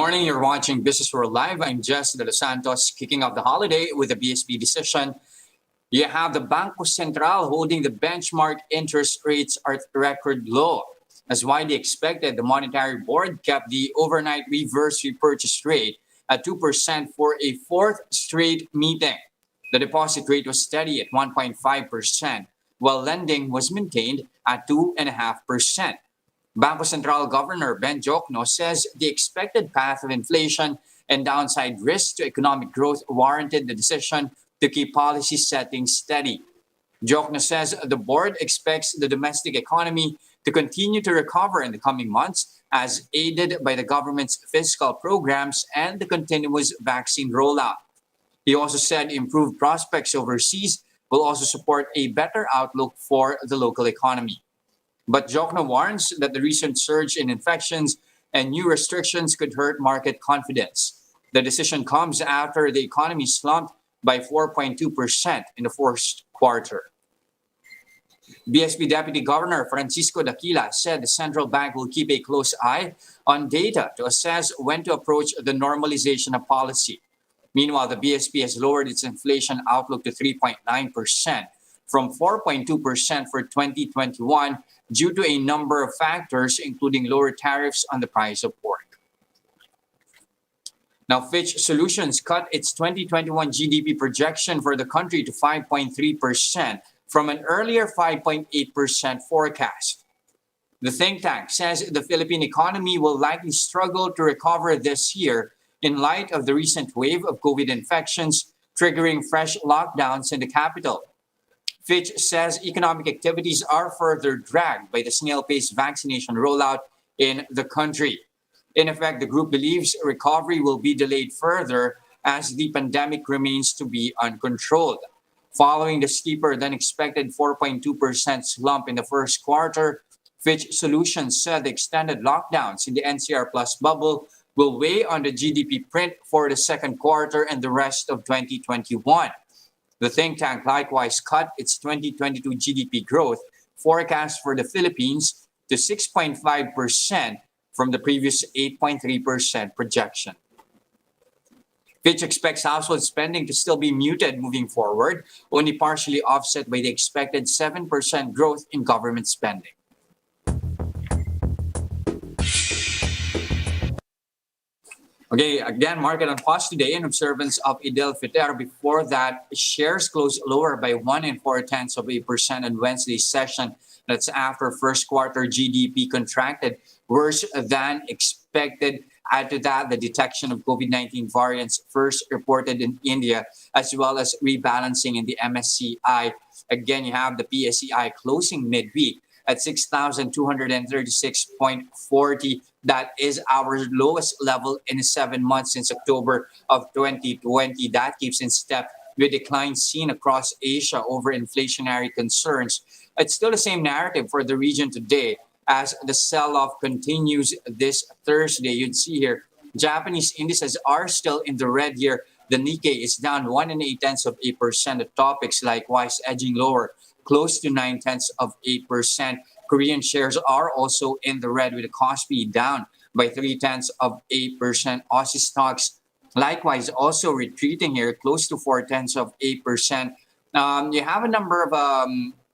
morning, you're watching Businessworld Live. I'm Jes Delos Santos, kicking off the holiday with a BSP decision. You have the Banco Central holding the benchmark interest rates at record low. As widely expected, the Monetary Board kept the overnight reverse repurchase rate at 2% for a fourth straight meeting. The deposit rate was steady at 1.5%, while lending was maintained at 2.5%. Banco Central Governor Ben Jocno says the expected path of inflation and downside risks to economic growth warranted the decision to keep policy settings steady. Jocno says the board expects the domestic economy to continue to recover in the coming months, as aided by the government's fiscal programs and the continuous vaccine rollout. He also said improved prospects overseas will also support a better outlook for the local economy. But Jocno warns that the recent surge in infections and new restrictions could hurt market confidence. The decision comes after the economy slumped by 4.2% in the first quarter. BSP Deputy Governor Francisco Daquila said the central bank will keep a close eye on data to assess when to approach the normalization of policy. Meanwhile, the BSP has lowered its inflation outlook to 3.9% from 4.2% for 2021 due to a number of factors, including lower tariffs on the price of pork. Now, Fitch Solutions cut its 2021 GDP projection for the country to 5.3% from an earlier 5.8% forecast. The think tank says the Philippine economy will likely struggle to recover this year in light of the recent wave of COVID infections, triggering fresh lockdowns in the capital. Fitch says economic activities are further dragged by the snail-paced vaccination rollout in the country. In effect, the group believes recovery will be delayed further as the pandemic remains to be uncontrolled. Following the steeper than expected 4.2% slump in the first quarter, Fitch Solutions said the extended lockdowns in the NCR Plus bubble will weigh on the GDP print for the second quarter and the rest of 2021. The think tank likewise cut its 2022 GDP growth forecast for the Philippines to 6.5% from the previous 8.3% projection. Fitch expects household spending to still be muted moving forward, only partially offset by the expected 7% growth in government spending. Okay, again, market on pause today in observance of Eid al-Fitr. Before that, shares closed lower by 1.4% on Wednesday's session. That's after first quarter GDP contracted worse than expected. Add to that the detection of COVID-19 variants first reported in India, as well as rebalancing in the MSCI. Again, you have the PSCI closing midweek at 6,236.40. That is our lowest level in 7 months since October of 2020. That keeps in step with declines seen across Asia over inflationary concerns. It's still the same narrative for the region today as the sell-off continues this Thursday. You'd see here, Japanese indices are still in the red here. The Nikkei is down 1.8%. The topics likewise edging lower, close to 0.9%. Korean shares are also in the red with the Kospi down by 0.3%. Aussie stocks likewise also retreating here, close to 0.4%. You have a number of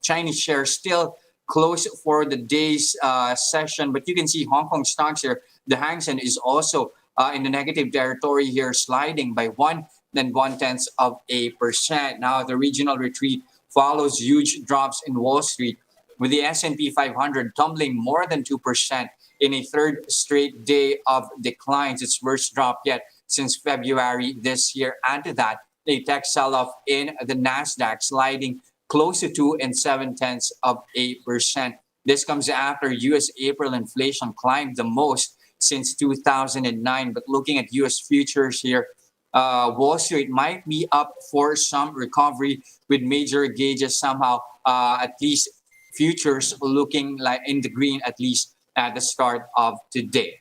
Chinese shares still close for the day's session, but you can see Hong Kong stocks here. The Hang Seng is also in the negative territory here, sliding by 1.1%. Now the regional retreat follows huge drops in Wall Street, with the S&P 500 tumbling more than 2% in a third straight day of declines. Its worst drop yet since February this year. Add to that a tech sell-off in the Nasdaq, sliding close to 2.7%. This comes after U.S. April inflation climbed the most since 2009. But looking at U.S. futures here, Wall Street might be up for some recovery, with major gauges somehow at least futures looking like in the green, at least at the start of today.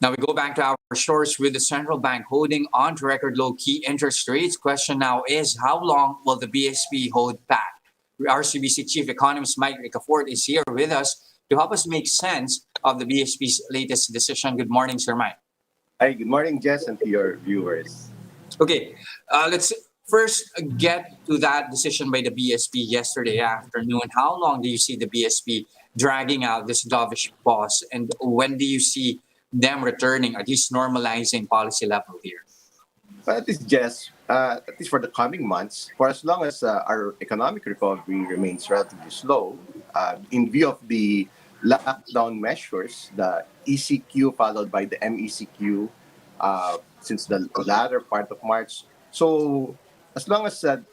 Now we go back to our shores with the central bank holding on to record low key interest rates. Question now is how long will the BSP hold back? RCBC Chief Economist Mike Ricafort is here with us to help us make sense of the BSP's latest decision. Good morning, Sir Mike. Hi, good morning, Jess, and to your viewers. Okay, let's first get to that decision by the BSP yesterday afternoon. How long do you see the BSP dragging out this dovish pause, and when do you see them returning, at least normalizing policy level here? But at least, Jess, at least for the coming months, for as long as our economic recovery remains relatively slow, in view of the lockdown measures, the ECQ followed by the MECQ since the latter part of March. So, as long as it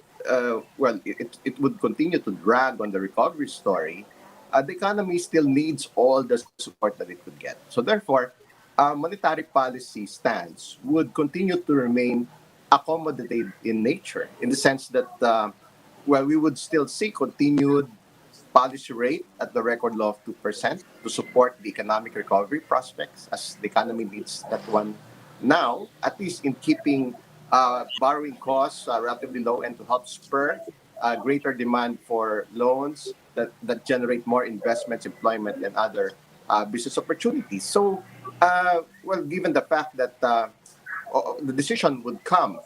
would continue to drag on the recovery story, the economy still needs all the support that it could get. So, therefore, monetary policy stance would continue to remain accommodative in nature, in the sense that, we would still see continued policy rate at the record low of 2% to support the economic recovery prospects as the economy needs that one now, at least in keeping borrowing costs relatively low and to help spur greater demand for loans that generate more investments, employment, and other business opportunities. So, given the fact that the decision would come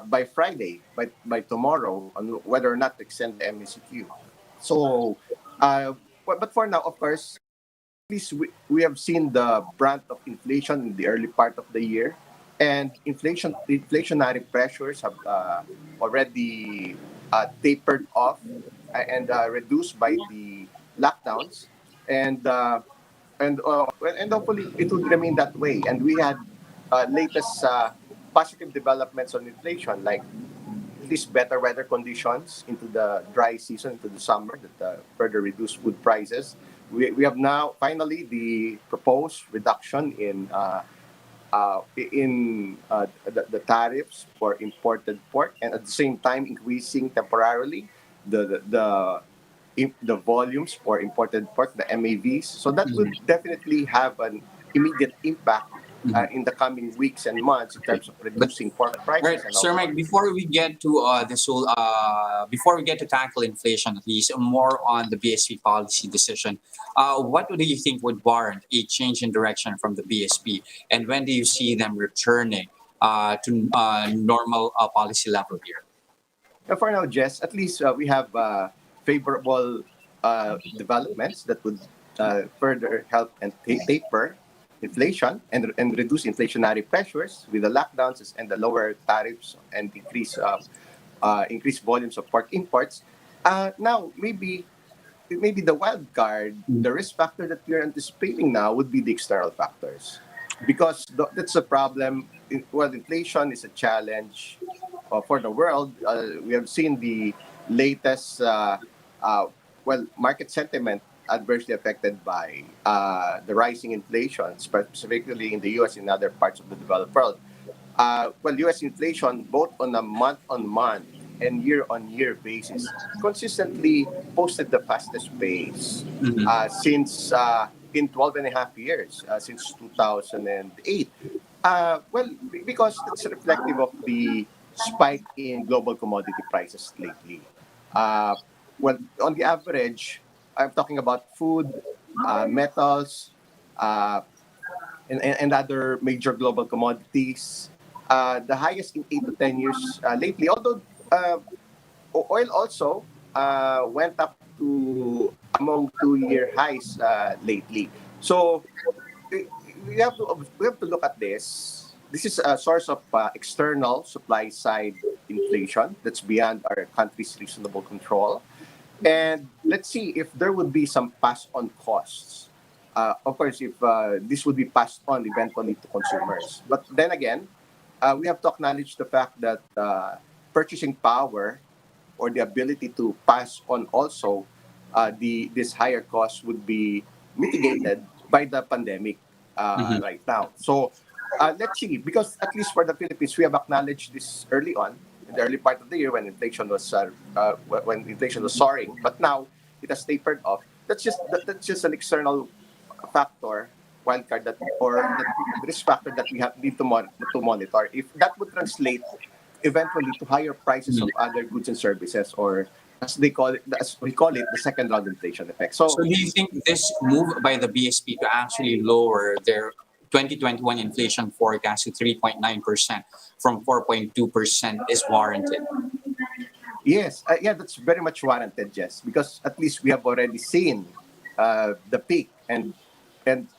by Friday, by tomorrow, on whether or not to extend the MECQ. So, but for now, of course, at least we have seen the brunt of inflation in the early part of the year, and inflationary pressures have already tapered off and reduced by the lockdowns, and and hopefully it would remain that way. And we had latest positive developments on inflation, like at least better weather conditions into the dry season, into the summer, that further reduce food prices. We have now finally the proposed reduction in the tariffs for imported pork, and at the same time increasing temporarily the volumes for imported pork, the MAVs. So that would definitely have an immediate impact in the coming weeks and months in Okay. terms of But reducing pork all right, prices and Sir also. Mike, before we get to this whole, before we get to tackle inflation, at least more on the BSP policy decision, what do you think would warrant a change in direction from the BSP, and when do you see them returning to normal policy level here? For now, Jess, at least we have favorable developments that would further help and taper inflation and reduce inflationary pressures with the lockdowns and the lower tariffs and increased volumes of pork imports. Now, maybe the wild card, the risk factor that we're anticipating now would be the external factors, because that's a problem. Well, inflation is a challenge for the world. We have seen the latest, market sentiment adversely affected by the rising inflation, specifically in the U.S. and other parts of the developed world. U.S. inflation, both on a month-on-month and year-on-year basis, consistently posted the fastest pace since in 12 and a half years, since 2008. Because it's reflective of the spike in global commodity prices lately. Uh, on the average, I'm talking about food, metals, uh, and other major global commodities. The highest in 8 to 10 years lately. Although oil also went up to among 2 year highs lately. So we we have to look at this. This is a source of external supply side inflation that's beyond our country's reasonable control. And let's see if there would be some pass on costs. Of course, if this would be passed on eventually to consumers. But then again, we have to acknowledge the fact that purchasing power or the ability to pass on also the this higher cost would be mitigated by the pandemic Mhm. right now. So let's see, because at least for the Philippines, we have acknowledged this early on in the early part of the year when inflation was soaring, but now it has tapered off. That's just an external factor, wildcard that or the risk factor that we have need to monitor. If that would translate eventually to higher prices of other goods and services, or as we call it, the second round inflation effect. So So do you think this move by the BSP to actually lower their 2021 inflation forecast to 3.9% from 4.2% is warranted? yes, yeah, that's very much warranted, Jess, because at least we have already seen the peak, and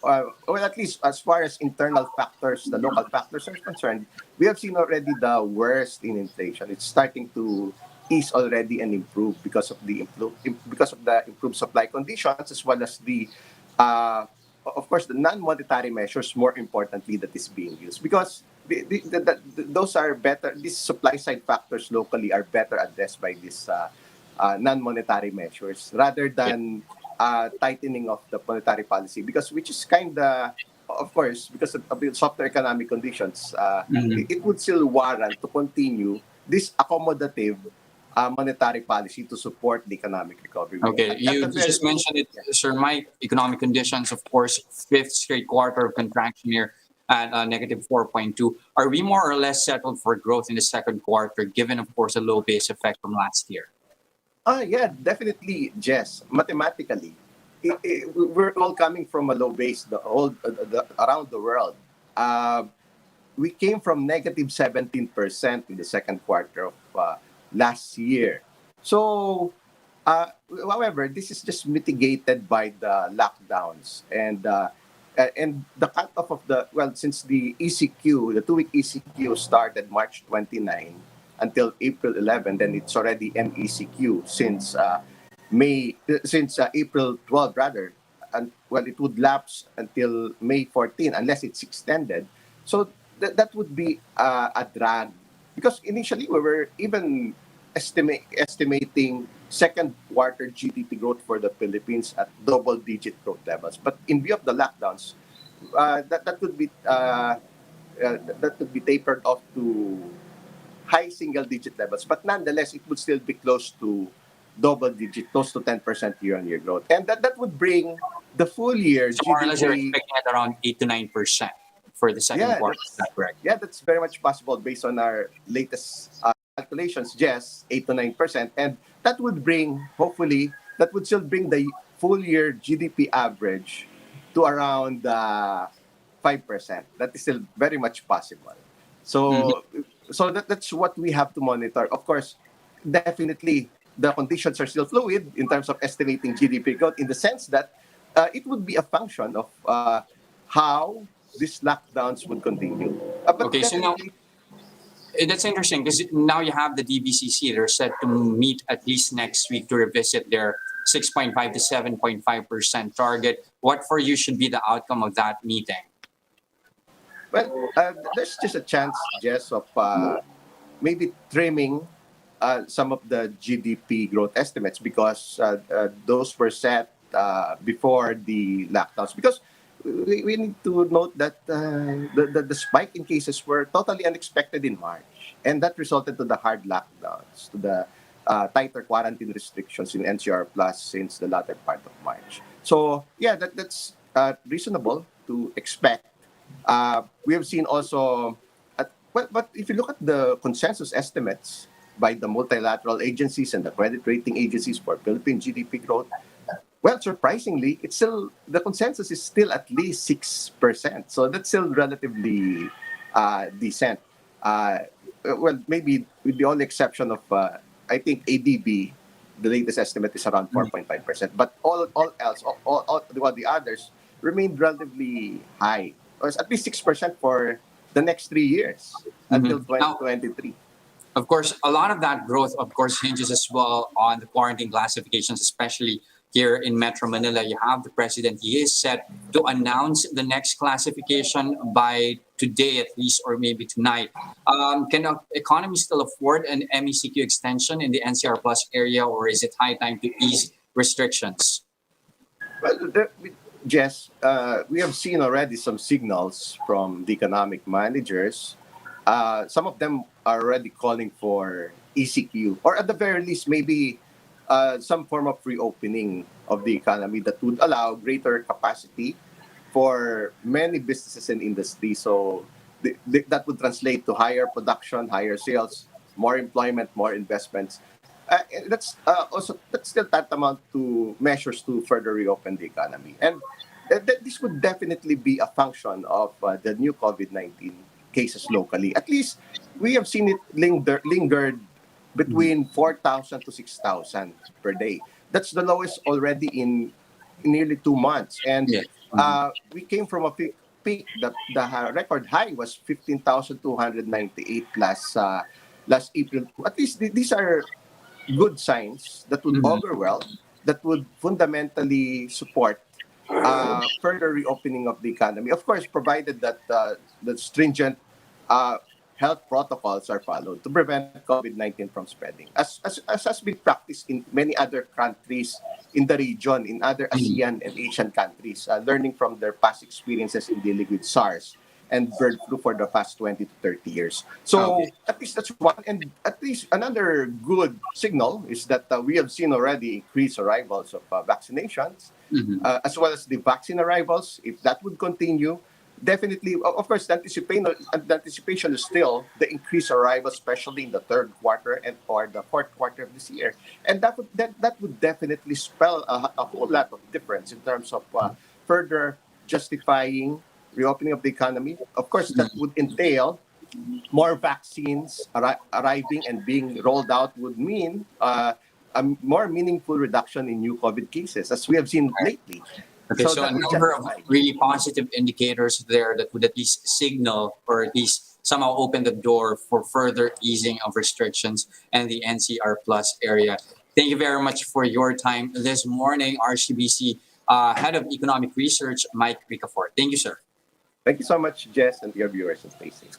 well, at least as far as internal factors, the local factors are concerned, we have seen already the worst in inflation. It's starting to ease already and improve because of the improved supply conditions, as well as the uh, of course the non-monetary measures, more importantly, that is being used, because those are better. These supply side factors locally are better addressed by these non-monetary measures rather Yeah. than tightening of the monetary policy, because which is kind of course, because of the softer economic conditions, Mhm. it would still warrant to continue this accommodative monetary policy to support the economic recovery. Okay, At you the very just least, mentioned it, yeah. Sir Mike. Economic conditions, of course, fifth straight quarter of contraction here at negative 4.2. Are we more or less settled for growth in the second quarter, given, of course, a low base effect from last year? Yeah, definitely, Jess. Mathematically, we're all coming from a low base, around the world. Uh, we came from negative 17% in the second quarter of last year. So, however, this is just mitigated by the lockdowns and the cutoff of the, well, since the ECQ, the 2 week ECQ started March 29 until April 11, then it's already MECQ since April 12 rather, and well, it would lapse until May 14 unless it's extended. So that would be a drag, because initially we were even estimating second quarter GDP growth for the Philippines at double digit growth levels, but in view of the lockdowns, that could be tapered off to high single digit levels, but nonetheless, it would still be close to double digit, close to 10% year on year growth. And that would bring the full year So more or less, you're GDP. expecting at around 8 to 9% for the second Yeah, quarter. Is that correct? that's very much possible based on our latest calculations, yes, 8 to 9%. And that would bring, hopefully, that would still bring the full year GDP average to around 5%. That is still very much possible. Mhm. So, that's what we have to monitor. Of course, definitely the conditions are still fluid in terms of estimating GDP growth, in the sense that it would be a function of how these lockdowns would continue. But Okay, so now definitely, that's interesting because now you have the DBCC. They're set to meet at least next week to revisit their 6.5 to 7.5% target. What for you should be the outcome of that meeting? well, there's just a chance, Jess, of maybe trimming some of the GDP growth estimates, because those were set before the lockdowns. Because we need to note that the spike in cases were totally unexpected in March, and that resulted to the hard lockdowns, to the tighter quarantine restrictions in NCR Plus since the latter part of March. So yeah, that's reasonable to expect. We have seen also, but if you look at the consensus estimates by the multilateral agencies and the credit rating agencies for Philippine GDP growth, well, surprisingly, it's still, the consensus is still at least 6%. So that's still relatively decent. Uh, well, maybe with the only exception of, I think ADB, the latest estimate is around 4.5%. But all else, all the others remained relatively high. Or at least 6% for the next 3 years until Now, 2023. of course, a lot of that growth, of course, hinges as well on the quarantine classifications, especially here in Metro Manila. You have the president, he is set to announce the next classification by today, at least, or maybe tonight. Can the economy still afford an MECQ extension in the NCR Plus area, or is it high time to ease restrictions? Well, Jess, we have seen already some signals from the economic managers. Some of them are already calling for ECQ, or at the very least, maybe some form of reopening of the economy that would allow greater capacity for many businesses and industries. So that would translate to higher production, higher sales, more employment, more investments. And that's still tantamount to measures to further reopen the economy. And this would definitely be a function of the new COVID-19 cases locally. At least we have seen it lingered between 4,000 to 6,000 per day. That's the lowest already in nearly 2 months. And Yeah. we came from a peak that the record high was 15,298 last April. At least these are good signs that would Mhm. augur well, that would fundamentally support further reopening of the economy. Of course, provided that the stringent uh, health protocols are followed to prevent COVID-19 from spreading, as has been practiced in many other countries in the region, in other Mhm. ASEAN and Asian countries, learning from their past experiences in dealing with SARS and bird flu for the past 20 to 30 years. Okay. So at least that's one. And at least another good signal is that we have seen already increased arrivals of vaccinations, Mhm. as well as the vaccine arrivals. If that would continue, definitely, of course, the anticipation is still the increased arrival, especially in the third quarter and or the fourth quarter of this year, and that would definitely spell a whole lot of difference in terms of further justifying reopening of the economy. Of course, that would entail more vaccines arriving and being rolled out would mean a more meaningful reduction in new COVID cases, as we have seen lately. Okay, So so a that would number of justify. really positive indicators there that would at least signal or at least somehow open the door for further easing of restrictions and the NCR plus area. Thank you very much for your time this morning, RCBC Head of Economic Research, Mike Ricafort. Thank you, sir. Thank you so much, Jess, and your viewers, and stay safe.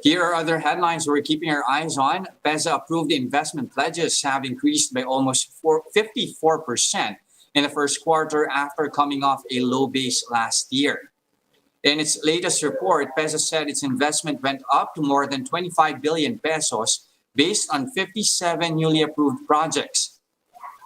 Here are other headlines we're keeping our eyes on. Peza approved investment pledges have increased by almost 54% in the first quarter after coming off a low base last year. In its latest report, Peza said its investment went up to more than 25 billion pesos based on 57 newly approved projects.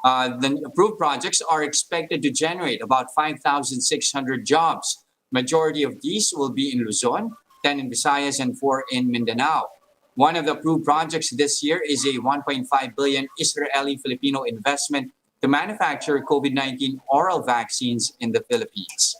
The approved projects are expected to generate about 5,600 jobs. Majority of these will be in Luzon, 10 in Visayas, and 4 in Mindanao. One of the approved projects this year is a 1.5 billion Israeli-Filipino investment to manufacture COVID-19 oral vaccines in the Philippines.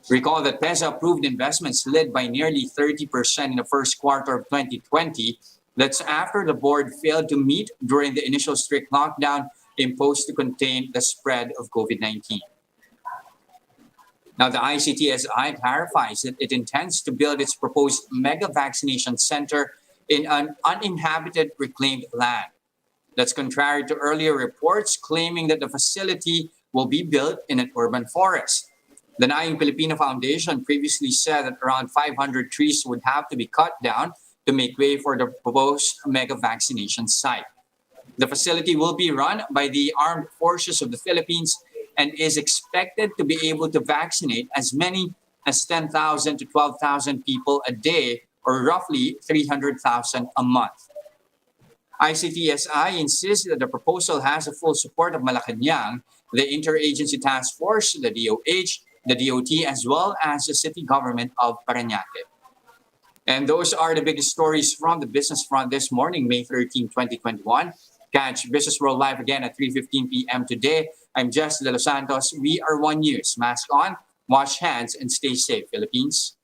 Recall that Peza approved investments slid by nearly 30% in the first quarter of 2020. That's after the board failed to meet during the initial strict lockdown imposed to contain the spread of COVID-19. Now, the ICTSI clarifies that it intends to build its proposed mega vaccination center in an uninhabited reclaimed land. That's contrary to earlier reports claiming that the facility will be built in an urban forest. The Naying Filipino Foundation previously said that around 500 trees would have to be cut down to make way for the proposed mega vaccination site. The facility will be run by the Armed Forces of the Philippines and is expected to be able to vaccinate as many as 10,000 to 12,000 people a day, or roughly 300,000 a month. ICTSI insists that the proposal has the full support of Malacanang, the Interagency Task Force, the DOH, the DOT, as well as the city government of Parañaque. And those are the biggest stories from the business front this morning, May 13, 2021. Catch Business World Live again at 3:15 p.m. today. I'm Jes Delos Santos. We are One News. Mask on, wash hands, and stay safe, Philippines.